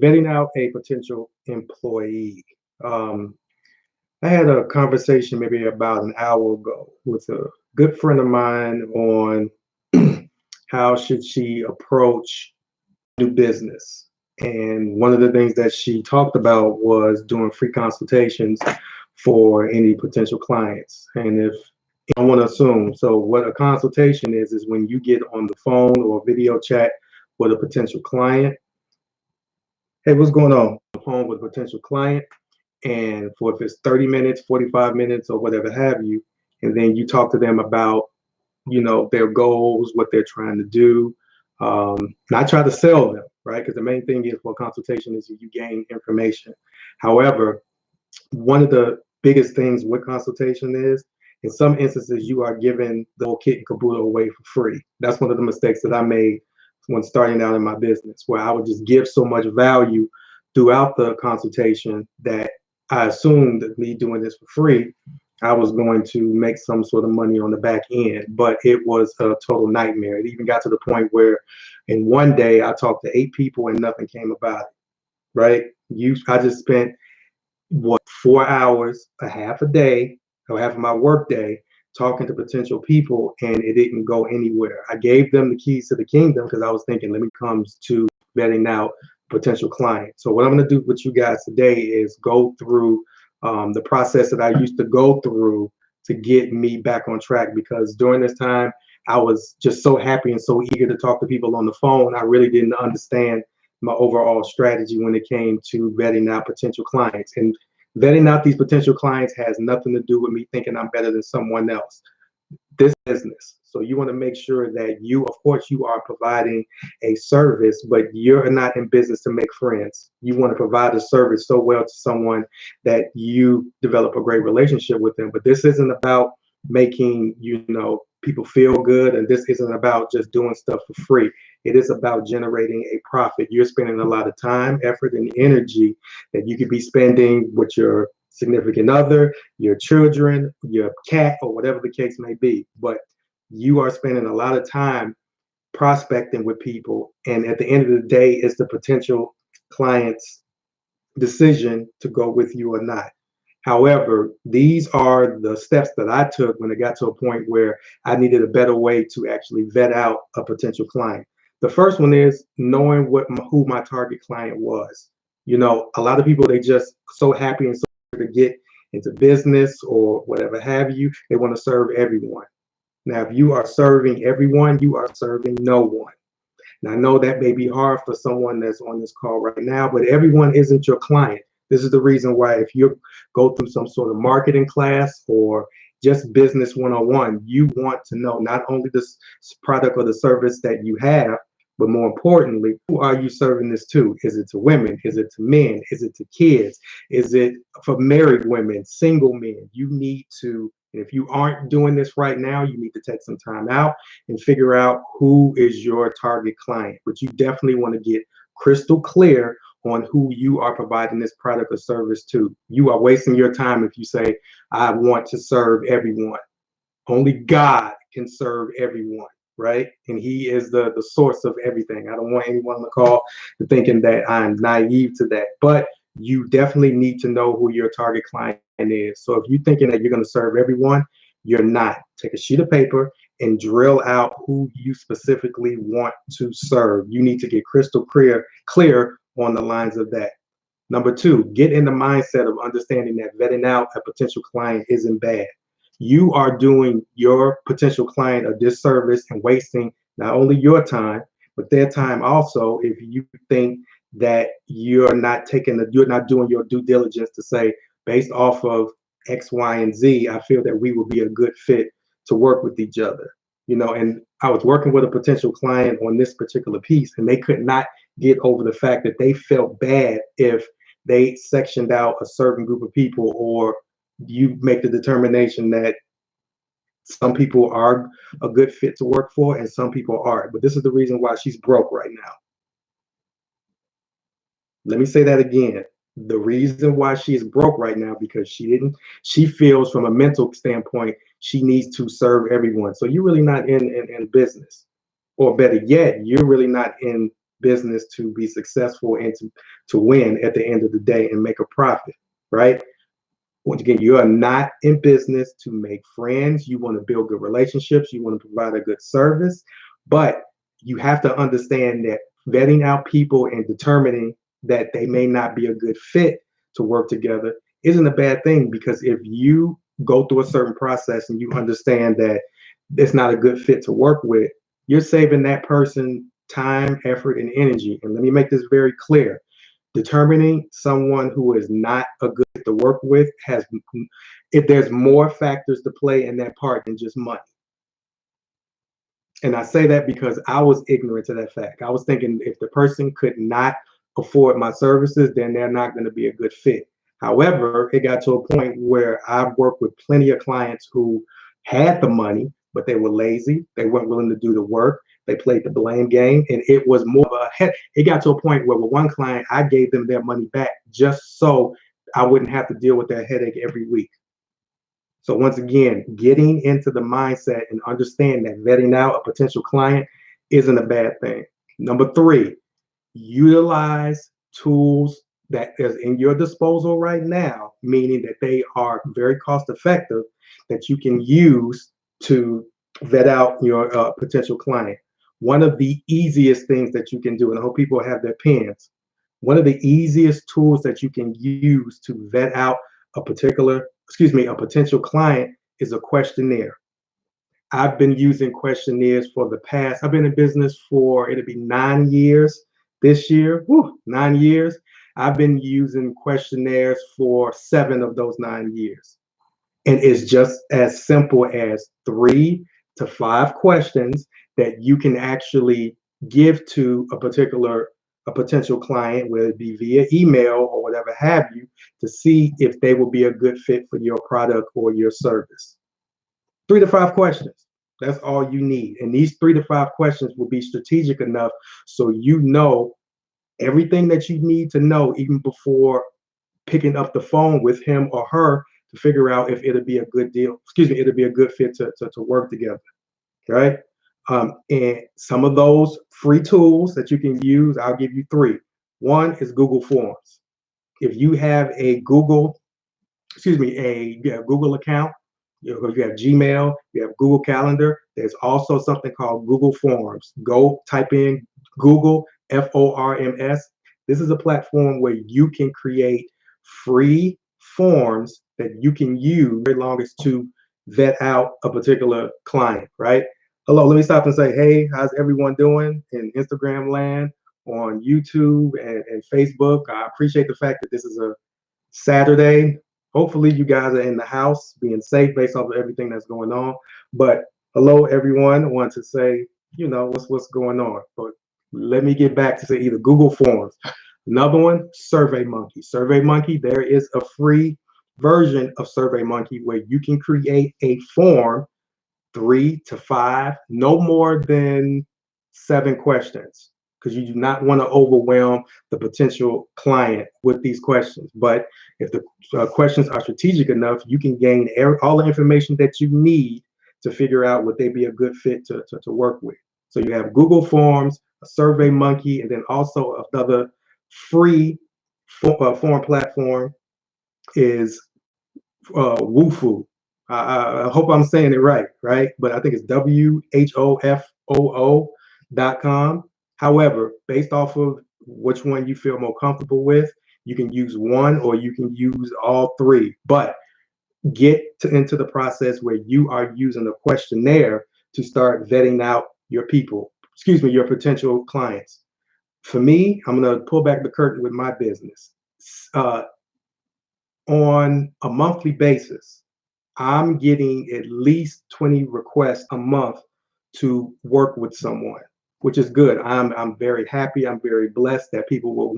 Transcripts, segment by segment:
Vetting out a potential employee. Um, I had a conversation maybe about an hour ago with a good friend of mine on how should she approach new business. And one of the things that she talked about was doing free consultations for any potential clients. And if I want to assume, so what a consultation is when you get on the phone or video chat with a potential client. Hey, what's going on? The phone with a potential client, and for if it's 30 minutes, 45 minutes, or whatever have you, and then you talk to them about, their goals, what they're trying to do. Not try to sell them, right? Because the main thing is for consultation is you gain information. However, one of the biggest things with consultation is, in some instances, you are giving the whole kit and caboodle away for free. That's one of the mistakes that I made when starting out in my business, where I would just give so much value throughout the consultation that I assumed that me doing this for free, I was going to make some sort of money on the back end. But it was a total nightmare. It even got to the point where in one day I talked to 8 people and nothing came about it, right? I just spent what, 4 hours, a half a day, or half of my work day, talking to potential people, and it didn't go anywhere. I gave them the keys to the kingdom because I was thinking, let me come to vetting out potential clients. So what I'm going to do with you guys today is go through the process that I used to go through to get me back on track, because during this time I was just so happy and so eager to talk to people on the phone. I really didn't understand my overall strategy when it came to vetting out potential clients. And vetting out these potential clients has nothing to do with me thinking I'm better than someone else. This business. So you want to make sure that you, of course, you are providing a service, but you're not in business to make friends. You want to provide a service so well to someone that you develop a great relationship with them. But this isn't about making, people feel good, and this isn't about just doing stuff for free. It is about generating a profit. You're spending a lot of time, effort, and energy that you could be spending with your significant other, your children, your cat, or whatever the case may be. But you are spending a lot of time prospecting with people. And at the end of the day, it's the potential client's decision to go with you or not. However, these are the steps that I took when it got to a point where I needed a better way to actually vet out a potential client. The first one is knowing who my target client was. A lot of people, they just so happy and so to get into business or whatever have you. They want to serve everyone. Now, if you are serving everyone, you are serving no one. Now, I know that may be hard for someone that's on this call right now, but everyone isn't your client. This is the reason why if you go through some sort of marketing class or just business 101, you want to know not only the product or the service that you have, but more importantly, who are you serving this to? Is it to women? Is it to men? Is it to kids? Is it for married women, single men? You need to, if you aren't doing this right now, you need to take some time out and figure out who is your target client. But you definitely want to get crystal clear on who you are providing this product or service to. You are wasting your time if you say, I want to serve everyone. Only God can serve everyone, right? And He is the source of everything. I don't want anyone on the call to thinking that I'm naive to that. But you definitely need to know who your target client is. So if you're thinking that you're going to serve everyone, you're not. Take a sheet of paper and drill out who you specifically want to serve. You need to get crystal clear on the lines of that. Number two, get in the mindset of understanding that vetting out a potential client isn't bad. You are doing your potential client a disservice and wasting not only your time, but their time also, if you think that you're not doing your due diligence to say, based off of X, Y, and Z, I feel that we will be a good fit to work with each other. And I was working with a potential client on this particular piece, and they could not get over the fact that they felt bad if they sectioned out a certain group of people, or you make the determination that some people are a good fit to work for and some people aren't. But this is the reason why she's broke right now. Let me say that again. The reason why she is broke right now, because she feels from a mental standpoint, she needs to serve everyone. So you're really not in business. Or better yet, you're really not in business to be successful and to win at the end of the day and make a profit, right? Once again, you are not in business to make friends. You want to build good relationships. You want to provide a good service. But you have to understand that vetting out people and determining that they may not be a good fit to work together isn't a bad thing, because if you go through a certain process and you understand that it's not a good fit to work with, you're saving that person time, effort, and energy. And let me make this very clear. Determining someone who is not a good fit to work with has, if there's more factors to play in that part than just money. And I say that because I was ignorant to that fact. I was thinking if the person could not afford my services, then they're not going to be a good fit. However, it got to a point where I've worked with plenty of clients who had the money, but they were lazy. They weren't willing to do the work. They played the blame game. And it was more of a head. It got to a point where with one client, I gave them their money back just so I wouldn't have to deal with that headache every week. So once again, getting into the mindset and understand that vetting out a potential client isn't a bad thing. Number three, utilize tools that is in your disposal right now, meaning that they are very cost effective, that you can use to vet out your potential client. One of the easiest things that you can do, and I hope people have their pens, one of the easiest tools that you can use to vet out a potential client is a questionnaire. I've been using questionnaires for the past, I've been in business for, it'll be 9 years this year. Woo, 9 years. I've been using questionnaires for 7 of those 9 years. And it's just as simple as 3 to 5 questions that you can actually give to a potential client, whether it be via email or whatever have you, to see if they will be a good fit for your product or your service. 3 to 5 questions. That's all you need. And these 3 to 5 questions will be strategic enough so you know everything that you need to know even before picking up the phone with him or her to figure out if it'll be a good deal. It'll be a good fit to work together, right? And some of those free tools that you can use, I'll give you 3. One is Google Forms. If you have a Google account, you have Gmail, you have Google Calendar, there's also something called Google Forms. Go type in Google FORMS. This is a platform where you can create free forms that you can use very longest to vet out a particular client, right? Hello, let me stop and say, hey, how's everyone doing in Instagram land, on YouTube and Facebook? I appreciate the fact that this is a Saturday. Hopefully you guys are in the house being safe based off of everything that's going on. But hello, everyone. I want to say, what's going on. But let me get back to say either Google Forms. Another one, SurveyMonkey. SurveyMonkey, there is a free version of SurveyMonkey where you can create a form, 3 to 5, no more than 7 questions, because you do not want to overwhelm the potential client with these questions. But if the questions are strategic enough, you can gain all the information that you need to figure out would they be a good fit to work with. So you have Google Forms, a SurveyMonkey, and then also another free form platform is Wufoo. I hope I'm saying it right? But I think it's WHOFOO.com. However, based off of which one you feel more comfortable with, you can use one or you can use all 3. But get into the process where you are using a questionnaire to start vetting out your your potential clients. For me, I'm going to pull back the curtain with my business. On a monthly basis, I'm getting at least 20 requests a month to work with someone, which is good. I'm very happy. I'm very blessed that people will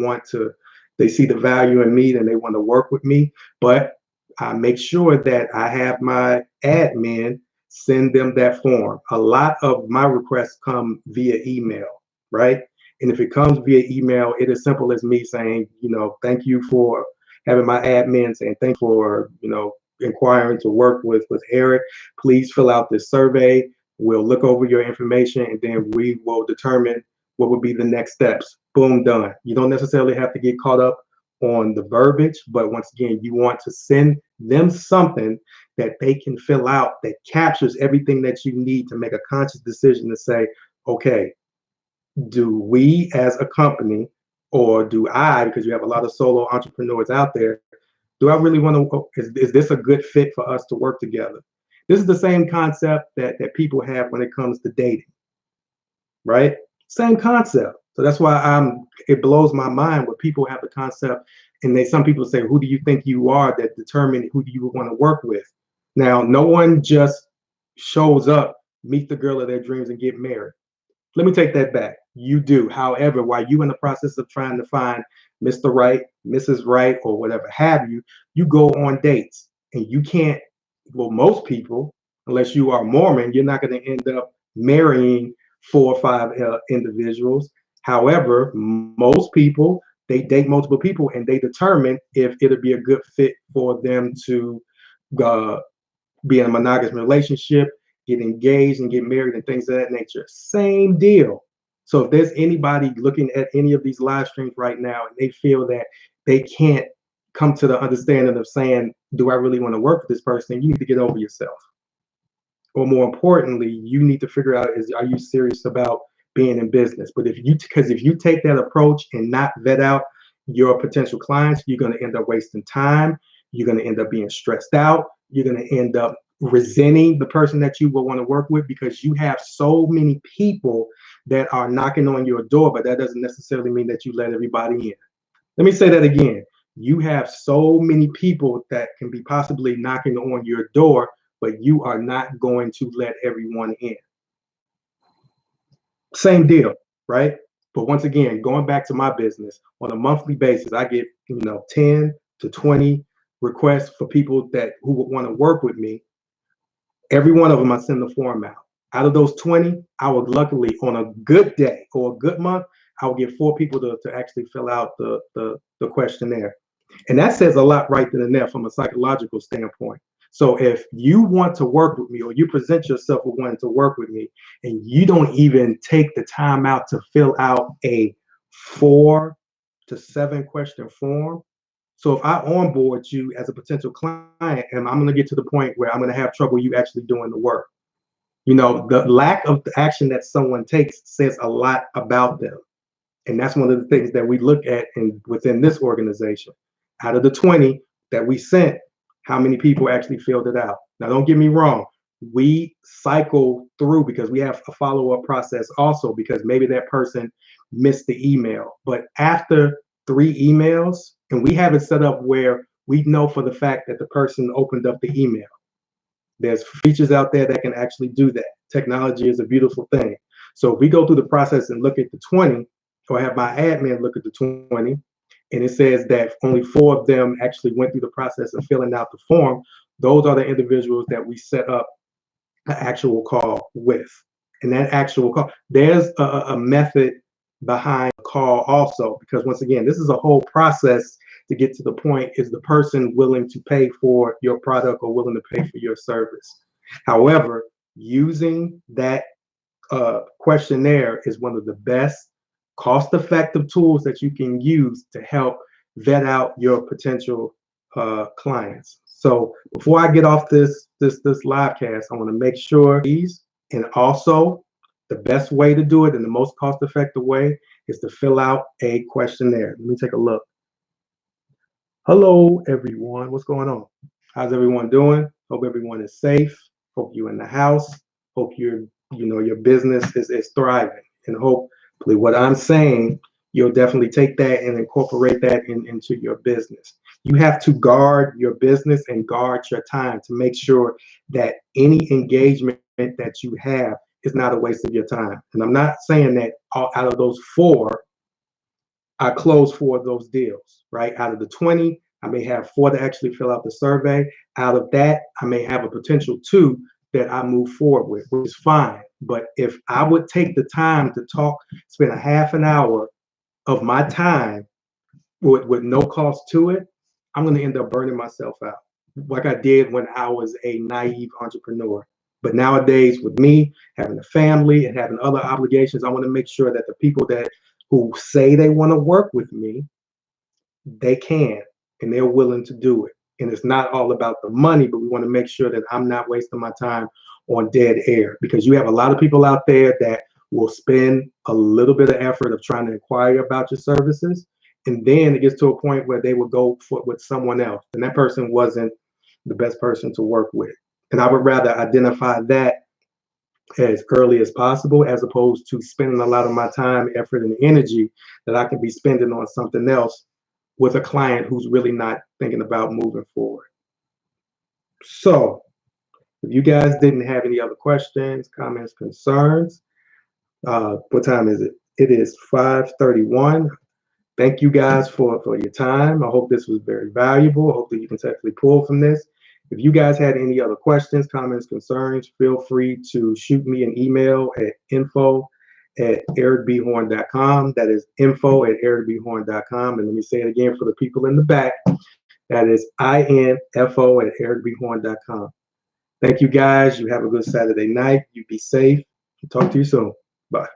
they see the value in me and they want to work with me. But I make sure that I have my admin send them that form. A lot of my requests come via email, right? And if it comes via email, it is simple as me saying, thank you for having my admin saying, thank you for, inquiring to work with Eric. Please fill out this survey. We'll look over your information and then we will determine what would be the next steps? Boom, done. You don't necessarily have to get caught up on the verbiage, but once again, you want to send them something that they can fill out that captures everything that you need to make a conscious decision to say, okay, do we as a company, or do I, because you have a lot of solo entrepreneurs out there, do I really want to, is this a good fit for us to work together? This is the same concept that people have when it comes to dating, right? Same concept. So that's why it blows my mind when people have the concept, and some people say, who do you think you are that determine who do you want to work with? Now, no one just shows up, meet the girl of their dreams and get married. Let me take that back. You do. However, while you in the process of trying to find Mr. Right, Mrs. Right, or whatever have you, you go on dates, and you can't, well, most people, unless you are Mormon, you're not going to end up marrying 4 or 5 individuals. However, most people, they date multiple people and they determine if it'll be a good fit for them to uh, be in a monogamous relationship, get engaged and get married and things of that nature. Same deal. So if there's anybody looking at any of these live streams right now and they feel that they can't come to the understanding of saying, do I really want to work with this person? You need to get over yourself. Or more importantly, you need to figure out, are you serious about being in business? But because if you take that approach and not vet out your potential clients, you're going to end up wasting time. You're going to end up being stressed out. You're going to end up resenting the person that you will want to work with, because you have so many people that are knocking on your door, but that doesn't necessarily mean that you let everybody in. Let me say that again. You have so many people that can be possibly knocking on your door, but you are not going to let everyone in. Same deal, right? But once again, going back to my business, on a monthly basis, I get 10 to 20 requests for people who would want to work with me. Every one of them, I send the form out. Out of those 20, I would luckily, on a good day or a good month, I would get 4 people to actually fill out the questionnaire. And that says a lot right then and there from a psychological standpoint. So if you want to work with me, or you present yourself with wanting to work with me, and you don't even take the time out to fill out a 4 to 7 question form. So if I onboard you as a potential client, and I'm going to get to the point where I'm going to have trouble you actually doing the work, the lack of the action that someone takes says a lot about them. And that's one of the things that we look at within this organization. Out of the 20 that we sent, how many people actually filled it out? Now, don't get me wrong. We cycle through, because we have a follow-up process also, because maybe that person missed the email. But after 3 emails, and we have it set up where we know for the fact that the person opened up the email. There's features out there that can actually do that. Technology is a beautiful thing. So if we go through the process and look at the 20, or have my admin look at the 20, and it says that only 4 of them actually went through the process of filling out the form, those are the individuals that we set up an actual call with. And that actual call, there's a method behind the call also, because once again, this is a whole process to get to the point, is the person willing to pay for your product or willing to pay for your service? However, using that questionnaire is one of the best cost-effective tools that you can use to help vet out your potential clients. So before I get off this live cast, I want to make sure these, and also the best way to do it and the most cost-effective way is to fill out a questionnaire. Let me take a look. Hello, everyone. What's going on? How's everyone doing? Hope everyone is safe. Hope you're in the house. Hope your business is thriving. And hopefully what I'm saying, you'll definitely take that and incorporate that into your business. You have to guard your business and guard your time to make sure that any engagement that you have is not a waste of your time. And I'm not saying that out of those 4, I close 4 of those deals, right? Out of the 20, I may have 4 to actually fill out the survey. Out of that, I may have a potential 2 that I move forward with, which is fine. But if I would take the time to talk, spend a half an hour of my time with no cost to it, I'm going to end up burning myself out, like I did when I was a naive entrepreneur. But nowadays, with me having a family and having other obligations, I want to make sure that the people that who say they want to work with me, they can and they're willing to do it. And it's not all about the money, but we want to make sure that I'm not wasting my time on dead air, because you have a lot of people out there that will spend a little bit of effort of trying to inquire about your services. And then it gets to a point where they will go with someone else. And that person wasn't the best person to work with. And I would rather identify that as early as possible, as opposed to spending a lot of my time, effort, and energy that I could be spending on something else with a client who's really not thinking about moving forward. So if you guys didn't have any other questions, comments, concerns, what time is it? It is 5:31. Thank you guys for your time. I hope this was very valuable. Hopefully you can technically pull from this. If you guys had any other questions, comments, concerns, feel free to shoot me an email at info@ericbhorn.com. That is info@ericbhorn.com. And let me say it again for the people in the back. That is info@ericbhorn.com. Thank you guys. You have a good Saturday night. You be safe. Talk to you soon. Bye.